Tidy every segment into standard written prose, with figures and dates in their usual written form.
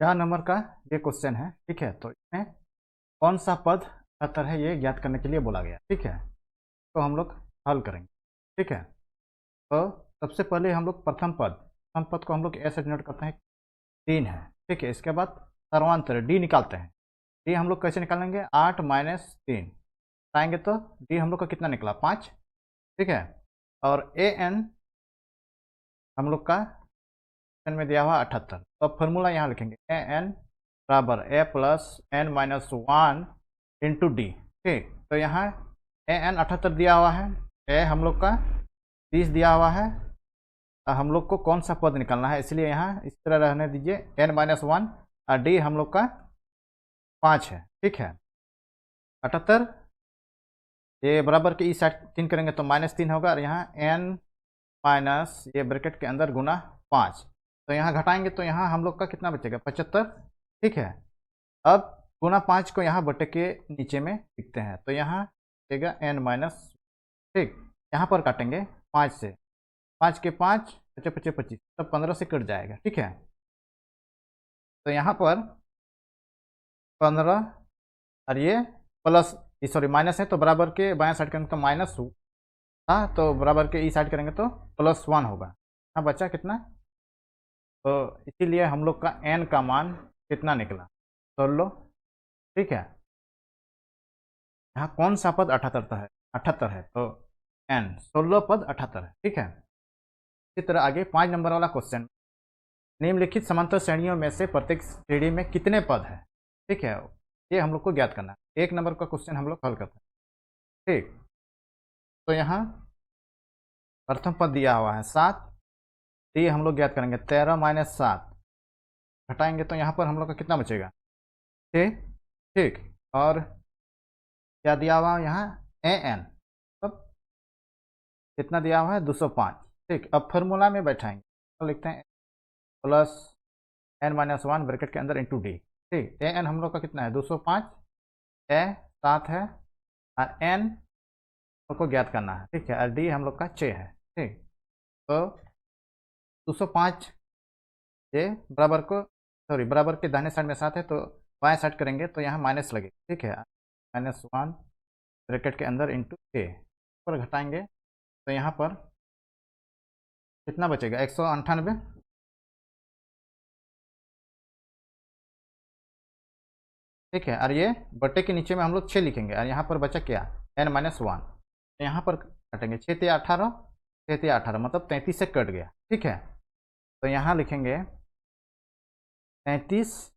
4 number का ये question है, ठीक है। तो इसमें कौन सा पद 78 है ये ज्ञात करने के लिए बोला गया, ठीक है। तो हम लोग हल करेंगे, ठीक है। तो सबसे पहले हम लोग प्रथम पद को हम लोग ऐसे डिनोट करते हैं, 3 है, ठीक है। इसके बाद सर्वांतर डी निकालते हैं। डी हम लोग कैसे निकालेंगे, 8 माइनस 3 आएंगे तो डी हम लोग का कितना निकला, 5, ठीक है। और ए एन हम लोग का में दिया हुआ 78। तो अब फॉर्मूला यहाँ लिखेंगे, ए एन बराबर A plus N minus 1 into D, ठीक। तो यहाँ ए एन 78 दिया हुआ है, ए हम लोग का 30 दिया हुआ है। हम लोग को कौन सा पद निकालना है, इसलिए यहाँ इस तरह रहने दीजिए, एन माइनस 1 और डी हम लोग का 5 है, ठीक है। 78 ये बराबर के इस साइड 3 करेंगे तो -3 होगा, और यहाँ एन माइनस ये ब्रैकेट के अंदर गुना 5। तो यहाँ घटाएंगे तो यहाँ हम लोग का कितना बचेगा, 75, ठीक है। अब गुना 5 को यहाँ बटे के नीचे में लिखते हैं, तो यहाँ बचेगा एन माइनस, ठीक। यहाँ पर काटेंगे 5 से, 5 के 5 पचे 25, तब 15 से कट जाएगा, ठीक है। तो यहाँ पर 15 और ये प्लस, सॉरी माइनस है, तो बराबर के बाएं साइड करेंगे तो माइनस था, तो बराबर के ई साइड करेंगे तो +1 होगा। यहाँ बचा कितना, तो इसीलिए हम लोग का n का मान कितना निकला, 16, ठीक है। यहाँ कौन सा पद 78 है, तो n 16 पद 78 है, ठीक है। इसी तरह आगे 5 नंबर वाला क्वेश्चन, निम्नलिखित समांतर श्रेणियों में से प्रत्येक श्रेणी में कितने पद है, ठीक है। ये हम लोग को ज्ञात करना है। 1 नंबर का क्वेश्चन हम लोग हल करते हैं, ठीक। तो यहाँ प्रथम पद दिया हुआ है 7, तो ये हम लोग ज्ञात करेंगे, 13 माइनस 7 घटाएंगे तो यहाँ पर हम लोग का कितना बचेगा, 6, ठीक। और क्या दिया हुआ है यहाँ, ए एन, मतलब कितना दिया हुआ है, 205, ठीक। अब फार्मूला में बैठाएंगे तो लिखते हैं प्लस एन माइनस 1 ब्रैकेट के अंदर इंटू डी, ठीक। ए एन हम लोग का कितना है, 205, ए 7 है, और एन को ज्ञात करना है, ठीक है। और डी हम लोग का 6 है, ठीक। तो 205 ये बराबर को, सॉरी बराबर के दाहिने साइड में 7 है, तो बाएं साइड करेंगे तो यहाँ माइनस लगे, ठीक है। -1 ब्रैकेट के अंदर इंटू ए पर घटाएंगे तो यहाँ पर कितना बचेगा, 198, ठीक है। और ये बटे के नीचे में हम लोग 6 लिखेंगे, और यहाँ पर बचा क्या, n-1, तो यहाँ पर काटेंगे 6 × 18, 6 × 18 मतलब 33 से कट गया, ठीक है। तो यहाँ लिखेंगे 33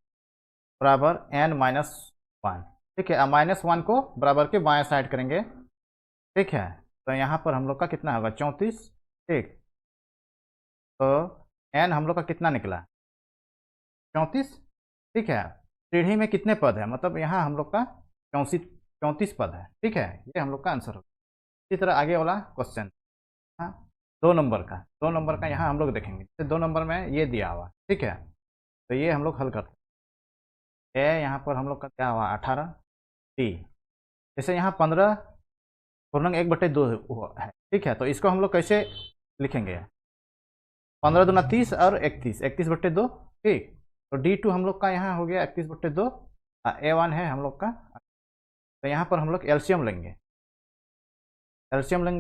बराबर n-1, ठीक है। -1 को बराबर के बाएं साइड करेंगे, ठीक है। तो यहाँ पर हम लोग का कितना होगा, 34, ठीक। तो n हम लोग का कितना निकला, 34, ठीक है। सीढ़ी में कितने पद है, मतलब यहाँ हम लोग का 34 पद है, ठीक है। ये हम लोग का आंसर होगा। इसी तरह आगे वाला क्वेश्चन, हाँ 2 नंबर का यहाँ हम लोग देखेंगे, जैसे 2 नंबर में ये दिया हुआ, ठीक है। तो ये हम लोग हल करते हैं। यहाँ पर हम लोग का क्या हुआ, 18, टी, जैसे यहाँ 15 पूर्णांक 1/2 है, ठीक है। तो इसको हम लोग कैसे लिखेंगे, 15 दूना 30 और 31/2, ठीक। तो D2 हम लोग का यहाँ हो गया 31/2, A1 है हम लोग का। तो यहाँ पर हम लोग एलसीएम लेंगे,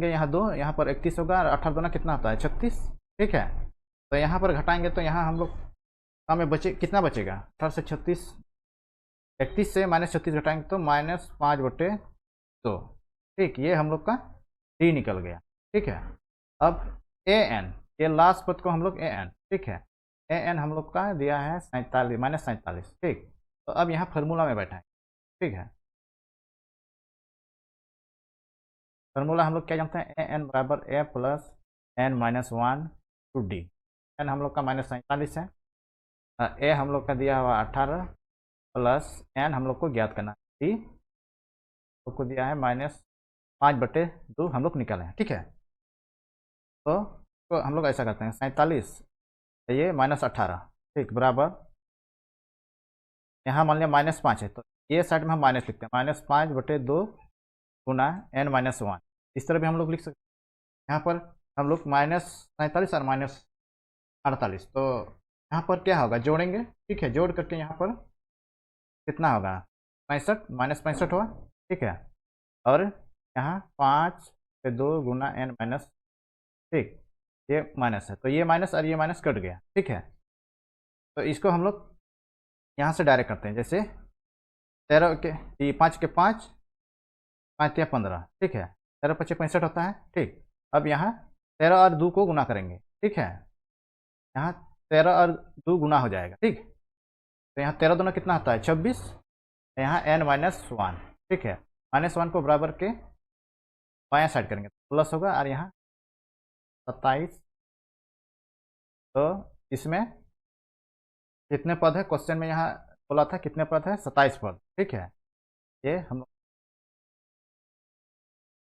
यहाँ 2, यहाँ पर 31 होगा, और 18 दूना कितना होता है, 36, ठीक है। तो यहाँ पर घटाएंगे तो यहाँ हम लोग हमें बचे, कितना बचेगा, 18 से 36, 31 से -36 घटाएंगे तो -5/2, ठीक। ये हम लोग का डी निकल गया, ठीक है। अब ए एन, ये लास्ट पद को हम लोग ए एन, ठीक है। ए एन हम लोग का दिया है 47, ठीक। तो अब यहाँ फार्मूला में बैठा है, ठीक है। फार्मूला हम लोग क्या जानते हैं, ए एन बराबर A plus n-1 to D. एन हम लोग का -47 है, ए हम लोग का दिया हुआ 18 प्लस एन हम लोग को ज्ञात करना है, डी को दिया है -5/2 हम लोग निकाले हैं, ठीक है। तो हम लोग ऐसा करते हैं, 47 ये -18, ठीक, बराबर यहाँ मान लिया -5 है, तो ये साइड में हम माइनस लिखते हैं, -5/2 गुना n-1, इस तरह भी हम लोग लिख सकते हैं। यहाँ पर हम लोग -47 और -48, तो यहाँ पर क्या होगा, जोड़ेंगे, ठीक है, जोड़ करके यहाँ पर कितना होगा, 65 माइनस 65 हुआ, ठीक है। और यहाँ 5 से 2 गुना n माइनस, ठीक, ये माइनस है तो ये माइनस और ये माइनस कट गया, ठीक है। तो इसको हम लोग यहाँ से डायरेक्ट करते हैं, जैसे 13 के 5 के 5, 5 या 15, ठीक है, 13 पच्चे 65 होता है, ठीक। अब यहाँ 13 और 2 को गुना करेंगे, ठीक है, यहाँ 13 और 2 गुना हो जाएगा, ठीक। तो यहाँ 13 दोनों कितना होता है 26, यहाँ n माइनस 1, ठीक है। -1 को बराबर के बायां साइड करेंगे तो प्लस होगा, और यहाँ 27। तो इसमें कितने पद है, क्वेश्चन में यहाँ बोला था कितने पद है, 27 पद, ठीक है। ये हम